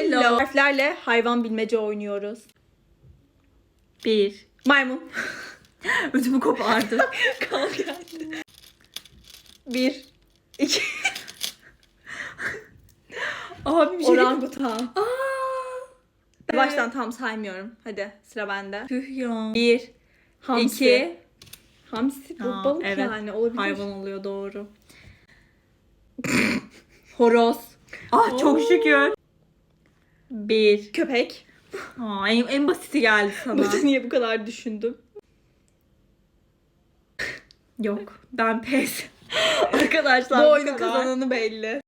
Hello. Harflerle hayvan bilmece oynuyoruz. 1. Maymun. Ödümü kopardı. Kal geldi. 1, 2. Abi bir şey Orangutan. Aa. Baştan tam saymıyorum. Hadi sıra bende. Tüh ya. 1, hamsi. 2. Hamsi bu Aa, balık evet. yani olabilir. Hayvan oluyor, doğru. Horoz. Ah, çok Oo. şükür. 1. Köpek. Aa, en basiti geldi sana. Burada niye bu kadar düşündüm? Yok. Ben pes. Arkadaşlar Bu bu oyunun kadar. kazananı belli.